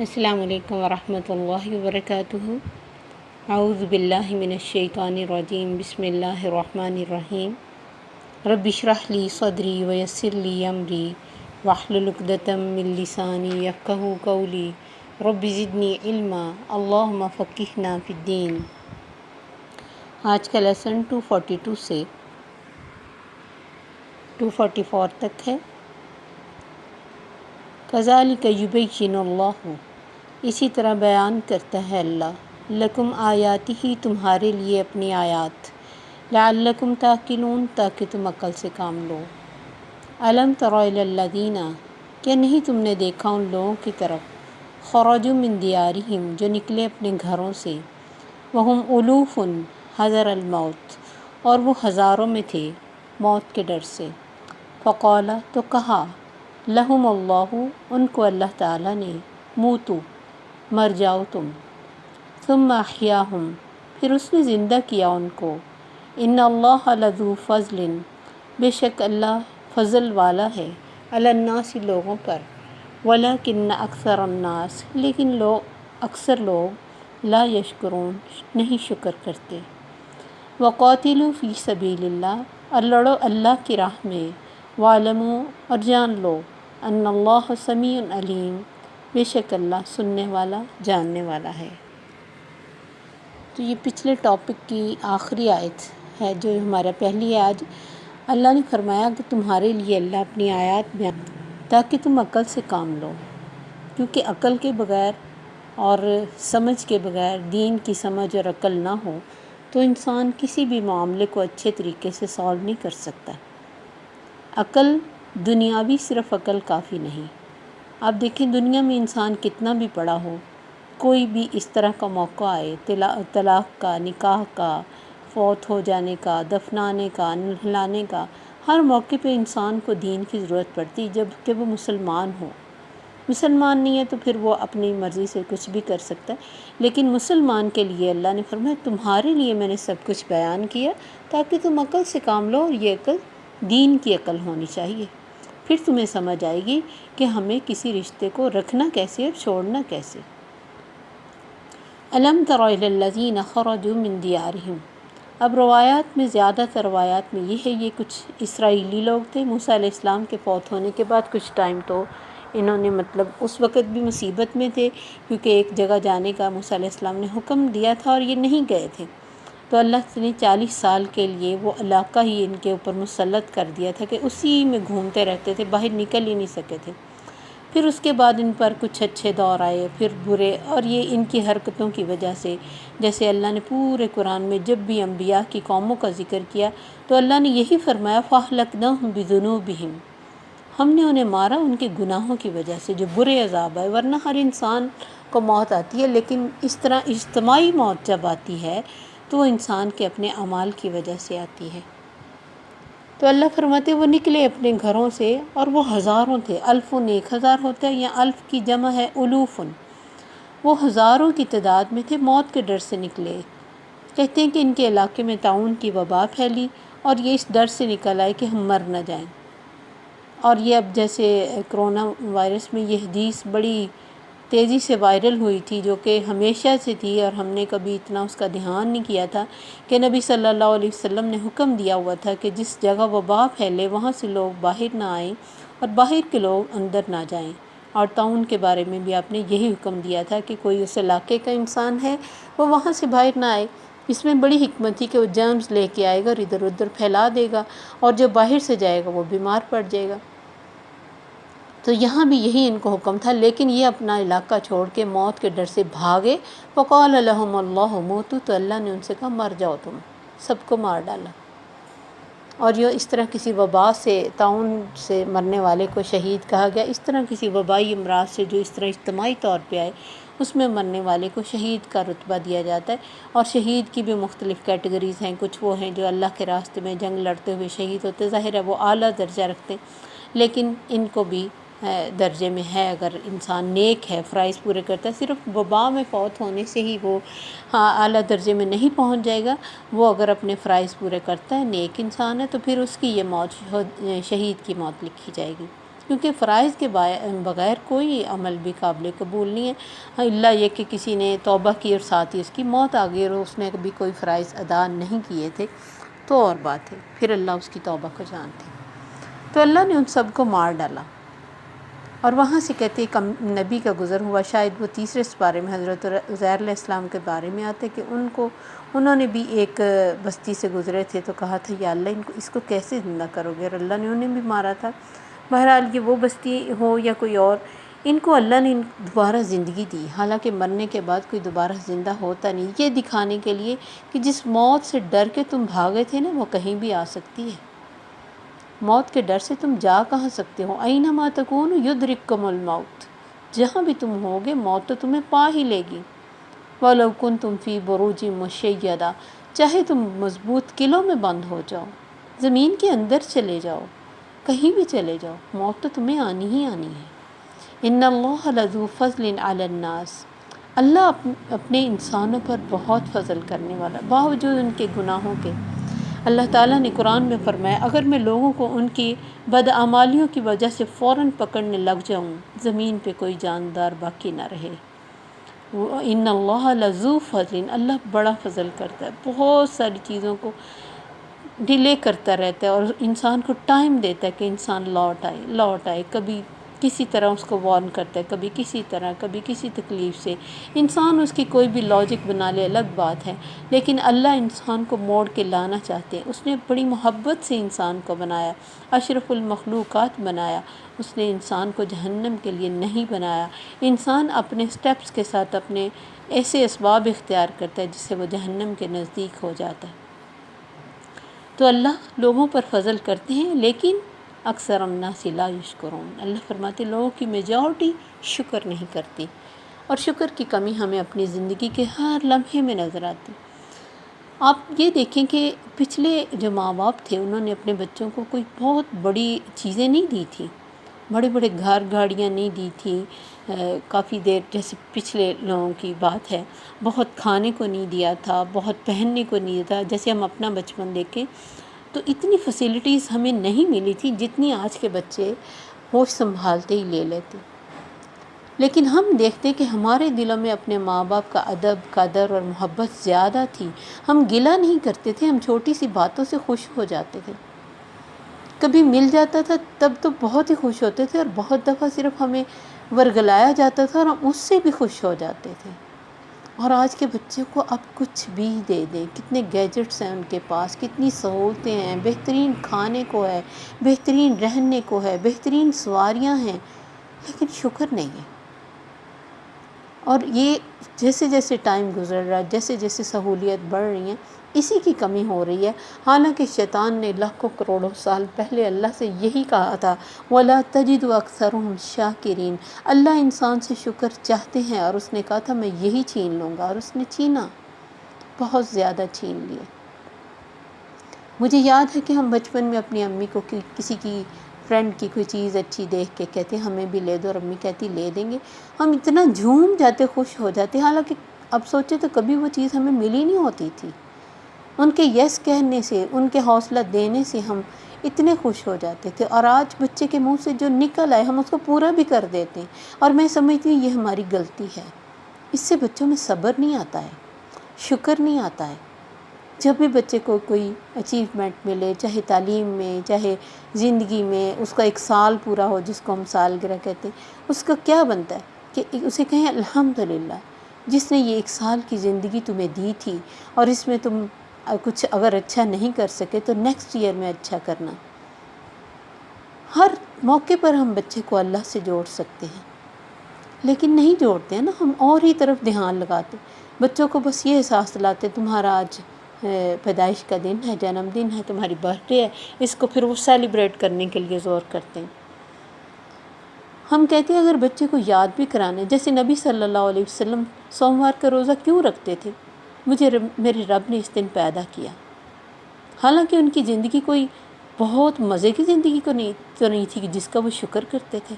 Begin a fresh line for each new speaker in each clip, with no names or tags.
السلام علیکم ورحمۃ اللہ وبرکاتہ۔ اعوذ باللہ من الشیطان الرجیم، بسم اللہ الرحمن الرحیم۔ رب اشرح لی صدری ویسر لی امری واحلل عقدۃ من لسانی یفقہوا قولی رب زدنی علما اللہم فقہنا فی الدین۔ آج کا لیسن 242 سے 244 تک ہے۔ کذالک یبین اللہ، اسی طرح بیان کرتا ہے اللہ، لکم آیاتہ، تمہارے لیے اپنی آیات، لعلکم تعقلون، تاکہ تم عقل سے کام لو۔ الم تر الی الذین، کیا نہیں تم نے دیکھا ان لوگوں کی طرف، خرجوا من دیارہم، جو نکلے اپنے گھروں سے، وہم الوف حذر الموت، اور وہ ہزاروں میں تھے موت کے ڈر سے۔ فقال، تو کہا، لہم اللہ، ان کو اللہ تعالیٰ نے، موتو، مر جاؤ تم، ثم احیاہم، پھر اس نے زندہ کیا ان کو۔ ان اللہ لذو فضل، بے شک اللہ فضل والا ہے، علی الناس، لوگوں پر، ولکن اکثر الناس، لیکن اکثر لوگ، لا یشکرون، نہیں شکر کرتے۔ وقاتلوا فی سبیل اللہ، اور لڑو اللہ کی راہ میں، واعلموا، اور جان لو، ان اللہ سمیع علیم، بے شک اللہ سننے والا، جاننے والا ہے۔ تو یہ پچھلے ٹاپک کی آخری آیت ہے جو ہمارا پہلی ہے آج۔ اللہ نے فرمایا کہ تمہارے لیے اللہ اپنی آیات بیان، تاکہ تم عقل سے کام لو، کیونکہ عقل کے بغیر اور سمجھ کے بغیر، دین کی سمجھ اور عقل نہ ہو تو انسان کسی بھی معاملے کو اچھے طریقے سے سالو نہیں کر سکتا۔ عقل دنیاوی، صرف عقل کافی نہیں۔ آپ دیکھیں دنیا میں انسان کتنا بھی پڑھا ہو، کوئی بھی اس طرح کا موقع آئے، طلاق کا، نکاح کا، فوت ہو جانے کا، دفنانے کا، نہلانے کا، ہر موقع پہ انسان کو دین کی ضرورت پڑتی، جب کہ وہ مسلمان ہو۔ مسلمان نہیں ہے تو پھر وہ اپنی مرضی سے کچھ بھی کر سکتا ہے، لیکن مسلمان کے لیے اللہ نے فرمایا تمہارے لیے میں نے سب کچھ بیان کیا تاکہ تم عقل سے کام لو، اور یہ عقل دین کی عقل ہونی چاہیے۔ پھر تمہیں سمجھ آئے گی کہ ہمیں کسی رشتے کو رکھنا کیسے اور چھوڑنا کیسے۔ الم تر الی الذین خرجوا من دیارہم، اب روایات میں، زیادہ تر روایات میں یہ ہے، یہ کچھ اسرائیلی لوگ تھے موسیٰ علیہ السلام کے فوت ہونے کے بعد کچھ ٹائم، تو انہوں نے اس وقت بھی مصیبت میں تھے، کیونکہ ایک جگہ جانے کا موسیٰ علیہ السلام نے حکم دیا تھا اور یہ نہیں گئے تھے، تو اللہ نے 40 سال کے لیے وہ علاقہ ہی ان کے اوپر مسلط کر دیا تھا کہ اسی میں گھومتے رہتے تھے، باہر نکل ہی نہیں سکے تھے۔ پھر اس کے بعد ان پر کچھ اچھے دور آئے، پھر برے، اور یہ ان کی حرکتوں کی وجہ سے، جیسے اللہ نے پورے قرآن میں جب بھی انبیاء کی قوموں کا ذکر کیا تو اللہ نے یہی فرمایا فَأَهْلَكْنَاهُمْ بِذُنُوبِهِمْ، ہم نے انہیں مارا ان کے گناہوں کی وجہ سے، جو برے عذاب آئے۔ ورنہ ہر انسان کو موت آتی ہے، لیکن اس طرح اجتماعی موت جب آتی ہے تو وہ انسان کے اپنے اعمال کی وجہ سے آتی ہے۔ تو اللہ فرماتے وہ نکلے اپنے گھروں سے، اور وہ ہزاروں تھے، الفن، 1000 ہوتا ہے، یا الف کی جمع ہے الوفن، وہ ہزاروں کی تعداد میں تھے، موت کے ڈر سے نکلے۔ کہتے ہیں کہ ان کے علاقے میں طاعون کی وبا پھیلی، اور یہ اس ڈر سے نکل آئے کہ ہم مر نہ جائیں۔ اور یہ اب جیسے کرونا وائرس میں یہ حدیث بڑی تیزی سے وائرل ہوئی تھی، جو کہ ہمیشہ سے تھی، اور ہم نے کبھی اتنا اس کا دھیان نہیں کیا تھا کہ نبی صلی اللہ علیہ وسلم نے حکم دیا ہوا تھا کہ جس جگہ وبا پھیلے وہاں سے لوگ باہر نہ آئیں اور باہر کے لوگ اندر نہ جائیں۔ اور طاعون کے بارے میں بھی آپ نے یہی حکم دیا تھا کہ کوئی اس علاقے کا انسان ہے وہ وہاں سے باہر نہ آئے۔ اس میں بڑی حکمت تھی کہ وہ جرمز لے کے آئے گا اور ادھر ادھر پھیلا دے گا، اور جو باہر سے جائے گا وہ بیمار پڑ جائے گا۔ تو یہاں بھی یہی ان کو حکم تھا، لیکن یہ اپنا علاقہ چھوڑ کے موت کے ڈر سے بھاگے۔ وقال لهم اللہ موتوا، تو اللہ نے ان سے کہا مر جاؤ تم، سب کو مار ڈالا۔ اور یہ اس طرح کسی وبا سے، طاعون سے مرنے والے کو شہید کہا گیا، اس طرح کسی وبائی امراض سے جو اس طرح اجتماعی طور پہ آئے اس میں مرنے والے کو شہید کا رتبہ دیا جاتا ہے۔ اور شہید کی بھی مختلف کیٹیگریز ہیں، کچھ وہ ہیں جو اللہ کے راستے میں جنگ لڑتے ہوئے شہید ہوتے، ظاہر ہے وہ اعلیٰ درجہ رکھتے ہیں، لیکن ان کو بھی درجے میں ہے، اگر انسان نیک ہے، فرائض پورے کرتا ہے۔ صرف وبا میں فوت ہونے سے ہی وہ اعلیٰ درجے میں نہیں پہنچ جائے گا، وہ اگر اپنے فرائض پورے کرتا ہے، نیک انسان ہے، تو پھر اس کی یہ موت شہید کی موت لکھی جائے گی، کیونکہ فرائض کے بغیر کوئی عمل بھی قابل قبول نہیں ہے، الا یہ کہ کسی نے توبہ کی اور ساتھ ہی اس کی موت آ گئی اور اس نے کبھی کوئی فرائض ادا نہیں کیے تھے تو اور بات ہے، پھر اللہ اس کی توبہ کو جانتے۔ تو اللہ نے ان سب کو مار ڈالا، اور وہاں سے کہتے ایک نبی کا گزر ہوا، شاید وہ تیسرے سپارے میں حضرت عزیر علیہ السلام کے بارے میں آتے کہ انہوں نے بھی ایک بستی سے گزرے تھے تو کہا تھا یا اللہ اس کو کیسے زندہ کرو گے، اور اللہ نے انہیں بھی مارا تھا۔ بہرحال یہ وہ بستی ہو یا کوئی اور، ان کو اللہ نے دوبارہ زندگی دی، حالانکہ مرنے کے بعد کوئی دوبارہ زندہ ہوتا نہیں، یہ دکھانے کے لیے کہ جس موت سے ڈر کے تم بھاگے تھے نا وہ کہیں بھی آ سکتی ہے۔ موت کے ڈر سے تم جا کہاں سکتے ہو، اینما تکونوا یدرککم الموت، جہاں بھی تم ہوگے موت تو تمہیں پا ہی لے گی۔ وَلَوْ كُنْتُمْ فِي بُرُوجٍ مُّشَيَّدَةٍ، چاہے تم مضبوط قلعوں میں بند ہو جاؤ، زمین کے اندر چلے جاؤ، کہیں بھی چلے جاؤ، موت تو تمہیں آنی ہی آنی ہے۔ ان اللہ لذو فضل علی الناس، اللہ اپنے انسانوں پر بہت فضل کرنے والا، باوجود ان کے گناہوں کے۔ اللہ تعالیٰ نے قرآن میں فرمایا اگر میں لوگوں کو ان کی بدعمالیوں کی وجہ سے فوراً پکڑنے لگ جاؤں، زمین پہ کوئی جاندار باقی نہ رہے۔ ان اللہ لذو فضل، اللہ بڑا فضل کرتا ہے، بہت ساری چیزوں کو ڈیلے کرتا رہتا ہے اور انسان کو ٹائم دیتا ہے کہ انسان لوٹ آئے، کبھی کسی طرح اس کو وارن کرتا ہے، کبھی کسی طرح، کبھی کسی تکلیف سے، انسان اس کی کوئی بھی لاجک بنا لے الگ بات ہے، لیکن اللہ انسان کو موڑ کے لانا چاہتے ہیں۔ اس نے بڑی محبت سے انسان کو بنایا، اشرف المخلوقات بنایا، اس نے انسان کو جہنم کے لیے نہیں بنایا۔ انسان اپنے سٹیپس کے ساتھ اپنے ایسے اسباب اختیار کرتا ہے جس سے وہ جہنم کے نزدیک ہو جاتا ہے۔ تو اللہ لوگوں پر فضل کرتے ہیں لیکن اکثر الناس لا یشکرون، اللہ فرماتے لوگوں کی میجورٹی شکر نہیں کرتی، اور شکر کی کمی ہمیں اپنی زندگی کے ہر لمحے میں نظر آتی۔ آپ یہ دیکھیں کہ پچھلے جو ماں باپ تھے انہوں نے اپنے بچوں کو کوئی بہت بڑی چیزیں نہیں دی تھی، بڑے بڑے گھر گاڑیاں نہیں دی تھی، کافی دیر جیسے پچھلے لوگوں کی بات ہے، بہت کھانے کو نہیں دیا تھا، بہت پہننے کو نہیں دیا تھا۔ جیسے ہم اپنا بچپن دیکھیں تو اتنی فیسلٹیز ہمیں نہیں ملی تھی جتنی آج کے بچے ہوش سنبھالتے ہی لے لیتے، لیکن ہم دیکھتے کہ ہمارے دلوں میں اپنے ماں باپ کا ادب، قدر اور محبت زیادہ تھی، ہم گلہ نہیں کرتے تھے، ہم چھوٹی سی باتوں سے خوش ہو جاتے تھے، کبھی مل جاتا تھا تب تو بہت ہی خوش ہوتے تھے، اور بہت دفعہ صرف ہمیں ورگلایا جاتا تھا اور ہم اس سے بھی خوش ہو جاتے تھے۔ اور آج کے بچے کو اب کچھ بھی دے دیں، کتنے گیجٹس ہیں ان کے پاس، کتنی سہولتیں ہیں، بہترین کھانے کو ہے، بہترین رہنے کو ہے، بہترین سواریاں ہیں، لیکن شکر نہیں ہے۔ اور یہ جیسے جیسے ٹائم گزر رہا ہے، جیسے جیسے سہولیت بڑھ رہی ہیں، اسی کی کمی ہو رہی ہے، حالانکہ شیطان نے لاکھوں کروڑوں سال پہلے اللہ سے یہی کہا تھا وَلَا تَجِدُ أَكْثَرُهُمْ شَاكِرِينَ، اللہ انسان سے شکر چاہتے ہیں، اور اس نے کہا تھا میں یہی چھین لوں گا، اور اس نے چھینا، بہت زیادہ چھین لیے۔ مجھے یاد ہے کہ ہم بچپن میں اپنی امی کو کسی کی فرینڈ کی کوئی چیز اچھی دیکھ کے کہتے ہمیں بھی لے دو، اور امی کہتی لے دیں گے، ہم اتنا جھوم جاتے، خوش ہو جاتے، حالانکہ اب سوچے تو کبھی وہ چیز ہمیں ملی نہیں ہوتی تھی۔ ان کے یس کہنے سے، ان کے حوصلہ دینے سے ہم اتنے خوش ہو جاتے تھے، اور آج بچے کے منہ سے جو نکل آئے ہم اس کو پورا بھی کر دیتے ہیں، اور میں سمجھتی ہوں یہ ہماری غلطی ہے۔ اس سے بچوں میں صبر نہیں آتا ہے، شکر نہیں آتا ہے۔ جب بھی بچے کو کوئی اچیومنٹ ملے، چاہے تعلیم میں، چاہے زندگی میں، اس کا ایک سال پورا ہو جس کو ہم سالگرہ کہتے ہیں، اس کا کیا بنتا ہے کہ اسے کہیں الحمدللہ جس نے یہ ایک سال کی زندگی تمہیں دی تھی، اور اس میں تم کچھ اگر اچھا نہیں کر سکے تو نیکسٹ ایئر میں اچھا کرنا۔ ہر موقع پر ہم بچے کو اللہ سے جوڑ سکتے ہیں، لیکن نہیں جوڑتے ہیں نا، ہم اور ہی طرف دھیان لگاتے، بچوں کو بس یہ احساس دلاتے تمہارا آج پیدائش کا دن ہے، جنم دن ہے، تمہاری برتھ ڈے ہے، اس کو پھر وہ سیلیبریٹ کرنے کے لیے زور کرتے ہیں۔ ہم کہتے ہیں اگر بچے کو یاد بھی کرانے، جیسے نبی صلی اللہ علیہ وسلم سوموار کا روزہ کیوں رکھتے تھے؟ میرے رب نے اس دن پیدا کیا، حالانکہ ان کی زندگی کوئی بہت مزے کی زندگی تو نہیں تھی کہ جس کا وہ شکر کرتے تھے،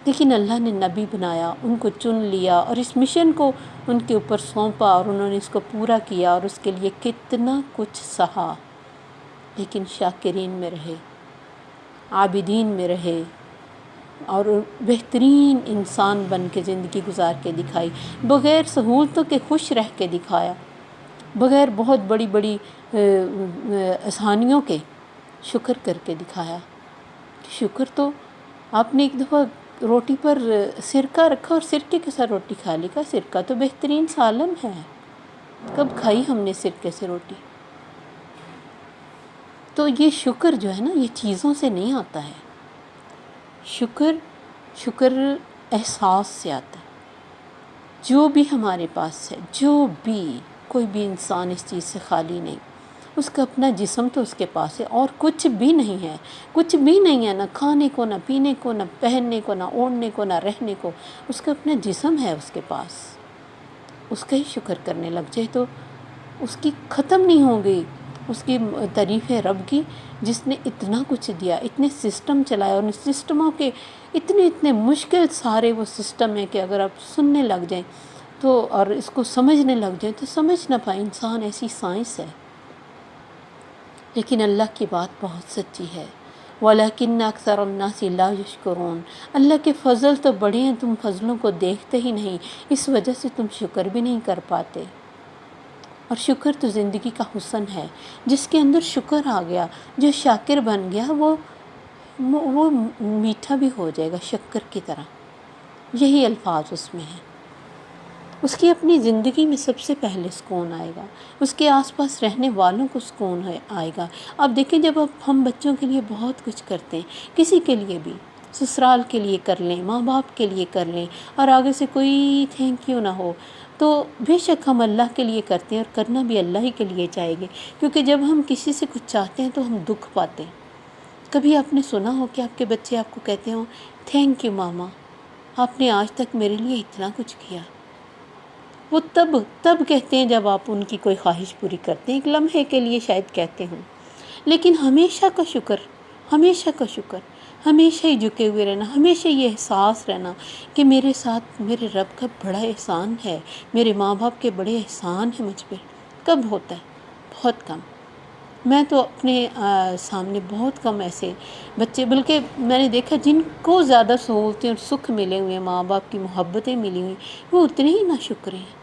لیکن اللہ نے نبی بنایا، ان کو چن لیا، اور اس مشن کو ان کے اوپر سونپا، اور انہوں نے اس کو پورا کیا، اور اس کے لیے کتنا کچھ سہا، لیکن شاکرین میں رہے، عابدین میں رہے، اور بہترین انسان بن کے زندگی گزار کے دکھائی، بغیر سہولتوں کے خوش رہ کے دکھایا، بغیر بہت بڑی بڑی آسانیوں کے شکر کر کے دکھایا۔ شکر تو آپ نے ایک دفعہ روٹی پر سرکہ رکھا اور سرکے کے ساتھ روٹی کھا لی، کا سرکہ تو بہترین سالن ہے، کب کھائی ہم نے سرکے سے روٹی؟ تو یہ شکر جو ہے نا، یہ چیزوں سے نہیں آتا ہے، شکر احساس سے آتا ہے۔ جو بھی ہمارے پاس ہے، جو بھی، کوئی بھی انسان اس چیز سے خالی نہیں، اس کا اپنا جسم تو اس کے پاس ہے اور کچھ بھی نہیں ہے، کچھ بھی نہیں ہے، نہ کھانے کو، نہ پینے کو، نہ پہننے کو، نہ اوڑھنے کو، نہ رہنے کو، اس کا اپنا جسم ہے اس کے پاس۔ اس کا ہی شکر کرنے لگ جائے تو اس کی ختم نہیں ہوں گی اس کی تعریف ہے رب کی، جس نے اتنا کچھ دیا، اتنے سسٹم چلائے، اور ان سسٹموں کے اتنے مشکل سارے وہ سسٹم ہیں کہ اگر آپ سننے لگ جائیں تو اور اس کو سمجھنے لگ جائیں تو سمجھ نہ پائیں، انسان ایسی سائنس ہے۔ لیکن اللہ کی بات بہت سچی ہے، وَلَكِنَّ أَكْثَرَ النَّاسِ لَا يَشْكُرُونَ، اللہ کے فضل تو بڑے ہیں، تم فضلوں کو دیکھتے ہی نہیں، اس وجہ سے تم شکر بھی نہیں کر پاتے۔ اور شکر تو زندگی کا حسن ہے، جس کے اندر شکر آ گیا، جو شاکر بن گیا وہ میٹھا بھی ہو جائے گا شکر کی طرح، یہی الفاظ اس میں ہیں۔ اس کی اپنی زندگی میں سب سے پہلے سکون آئے گا، اس کے آس پاس رہنے والوں کو سکون آئے گا۔ اب دیکھیں، جب ہم بچوں کے لیے بہت کچھ کرتے ہیں، کسی کے لیے بھی، سسرال کے لیے کر لیں، ماں باپ کے لیے کر لیں، اور آگے سے کوئی تھینک یو نہ ہو، تو بے شک ہم اللہ کے لیے کرتے ہیں، اور کرنا بھی اللہ ہی کے لیے چاہیے گے، کیونکہ جب ہم کسی سے کچھ چاہتے ہیں تو ہم دکھ پاتے ہیں۔ کبھی آپ نے سنا ہو کہ آپ کے بچے آپ کو کہتے ہوں تھینک یو ماما، آپ نے آج تک میرے لیے اتنا کچھ کیا؟ وہ تب کہتے ہیں جب آپ ان کی کوئی خواہش پوری کرتے ہیں، ایک لمحے کے لیے شاید کہتے ہوں، لیکن ہمیشہ کا شکر، ہمیشہ کا شکر، ہمیشہ ہی جھکے ہوئے رہنا، ہمیشہ یہ احساس رہنا کہ میرے ساتھ میرے رب کا بڑا احسان ہے، میرے ماں باپ کے بڑے احسان ہیں مجھ پہ، کب ہوتا ہے؟ بہت کم۔ میں تو اپنے سامنے بہت کم ایسے بچے، بلکہ میں نے دیکھا جن کو زیادہ سہولتیں اور سکھ ملے ہوئے ہیں، ماں باپ کی محبتیں ملی ہوئی، وہ اتنے ہی ناشکر ہیں۔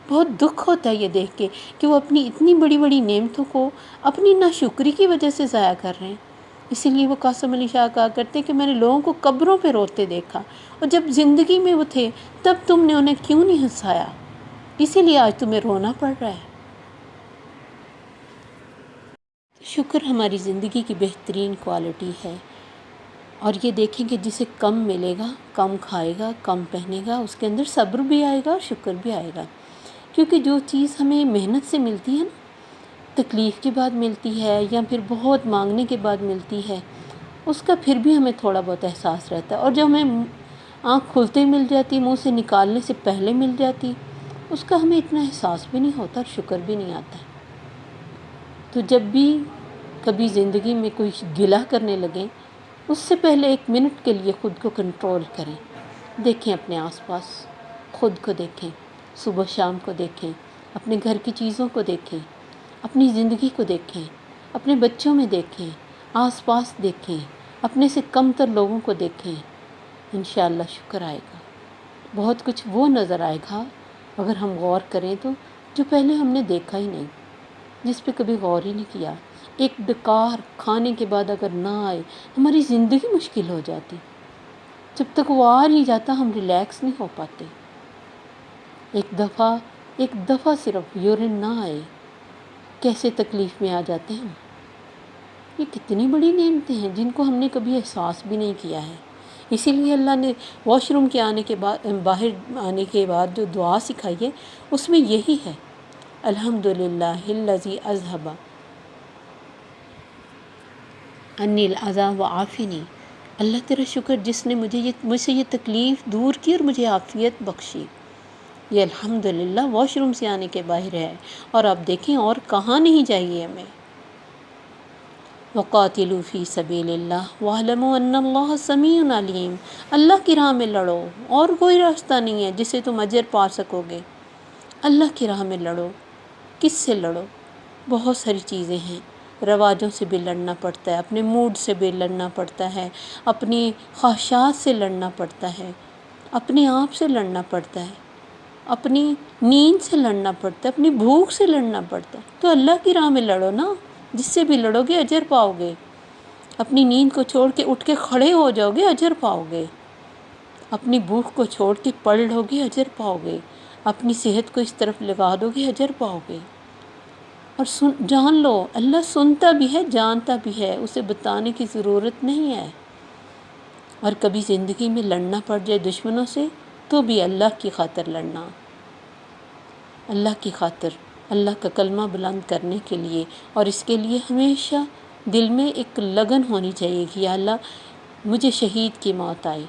بہت دکھ ہوتا ہے یہ دیکھ کے کہ وہ اپنی اتنی بڑی بڑی نعمتوں کو اپنی ناشکری کی وجہ سے ضائع کر رہے ہیں۔ اسی لیے وہ قاسم علی شاہ کہا کرتے ہیں کہ میں نے لوگوں کو قبروں پہ روتے دیکھا، اور جب زندگی میں وہ تھے تب تم نے انہیں کیوں نہیں ہنسایا، اسی لیے آج تمہیں رونا پڑ رہا ہے۔ شکر ہماری زندگی کی بہترین کوالٹی ہے، اور یہ دیکھیں کہ جسے کم ملے گا، کم کھائے گا، کم پہنے گا، اس کے اندر صبر بھی آئے گا اور شکر بھی آئے گا، کیونکہ جو چیز ہمیں محنت سے ملتی ہے نا، تکلیف کے بعد ملتی ہے یا پھر بہت مانگنے کے بعد ملتی ہے، اس کا پھر بھی ہمیں تھوڑا بہت احساس رہتا ہے، اور جو ہمیں آنکھ کھلتے مل جاتی، منہ سے نکالنے سے پہلے مل جاتی، اس کا ہمیں اتنا احساس بھی نہیں ہوتا اور شکر بھی نہیں آتا۔ تو جب بھی کبھی زندگی میں کوئی گلہ کرنے لگیں، اس سے پہلے 1 منٹ کے لیے خود کو کنٹرول کریں، دیکھیں اپنے آس پاس، خود کو دیکھیں، صبح شام کو دیکھیں، اپنے گھر کی چیزوں کو دیکھیں، اپنی زندگی کو دیکھیں، اپنے بچوں میں دیکھیں، آس پاس دیکھیں، اپنے سے کم تر لوگوں کو دیکھیں، انشاءاللہ شکر آئے گا۔ بہت کچھ وہ نظر آئے گا اگر ہم غور کریں تو، جو پہلے ہم نے دیکھا ہی نہیں، جس پہ کبھی غور ہی نہیں کیا۔ ایک ڈکار کھانے کے بعد اگر نہ آئے، ہماری زندگی مشکل ہو جاتی، جب تک وہ آ نہیں جاتا ہم ریلیکس نہیں ہو پاتے۔ ایک دفعہ صرف یورین نہ آئے، کیسے تکلیف میں آ جاتے ہیں ہم۔ یہ کتنی بڑی نعمتیں ہیں جن کو ہم نے کبھی احساس بھی نہیں کیا ہے۔ اسی لیے اللہ نے واش روم کے باہر آنے کے بعد جو دعا سکھائی ہے، اس میں یہی ہے، الحمدللہ الذی اذھب انی الاذی وعافنی، اللہ تیرا شکر جس نے مجھ سے یہ تکلیف دور کی اور مجھے عافیت بخشی۔ یہ الحمدللہ واش روم سے آنے کے باہر ہے، اور آپ دیکھیں اور کہاں نہیں چاہیے ہمیں۔ وقاتلوا فی سبیل اللہ واعلموا ان اللہ سمیع علیم، اللہ کی راہ میں لڑو، اور کوئی راستہ نہیں ہے جسے تم اجر پا سکو گے، اللہ کی راہ میں لڑو۔ کس سے لڑو؟ بہت ساری چیزیں ہیں، رواجوں سے بھی لڑنا پڑتا ہے، اپنے موڈ سے بھی لڑنا پڑتا ہے، اپنی خواہشات سے لڑنا پڑتا ہے، اپنے آپ سے لڑنا پڑتا ہے، اپنی نیند سے لڑنا پڑتا ہے، اپنی بھوک سے لڑنا پڑتا ہے۔ تو اللہ کی راہ میں لڑو نا، جس سے بھی لڑو گے اجر پاؤ گے۔ اپنی نیند کو چھوڑ کے اٹھ کے کھڑے ہو جاؤ گے، اجر پاؤ گے۔ اپنی بھوک کو چھوڑ کے پڑھ لو گے، اجر پاؤ گے۔ اپنی صحت کو اس طرف لگا دو گے، اجر پاؤ گے۔ اور جان لو اللہ سنتا بھی ہے، جانتا بھی ہے، اسے بتانے کی ضرورت نہیں ہے۔ اور کبھی زندگی میں لڑنا پڑ جائے دشمنوں سے تو بھی اللہ کی خاطر لڑنا، اللہ کی خاطر، اللہ کا کلمہ بلند کرنے کے لیے۔ اور اس کے لیے ہمیشہ دل میں ایک لگن ہونی چاہیے کہ یا اللہ مجھے شہید کی موت آئے۔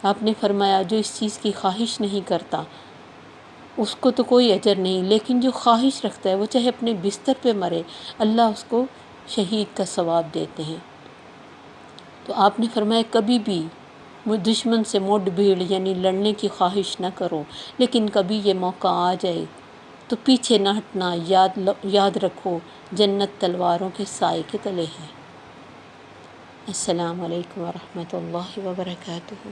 آپ نے فرمایا جو اس چیز کی خواہش نہیں کرتا اس کو تو کوئی اجر نہیں، لیکن جو خواہش رکھتا ہے وہ چاہے اپنے بستر پہ مرے، اللہ اس کو شہید کا ثواب دیتے ہیں۔ تو آپ نے فرمایا کبھی بھی دشمن سے مڈ بھیڑ یعنی لڑنے کی خواہش نہ کرو، لیکن کبھی یہ موقع آ جائے تو پیچھے نہ ہٹنا، یاد رکھو جنت تلواروں کے سائے کے تلے ہے۔ السلام علیکم ورحمۃ اللہ وبرکاتہ۔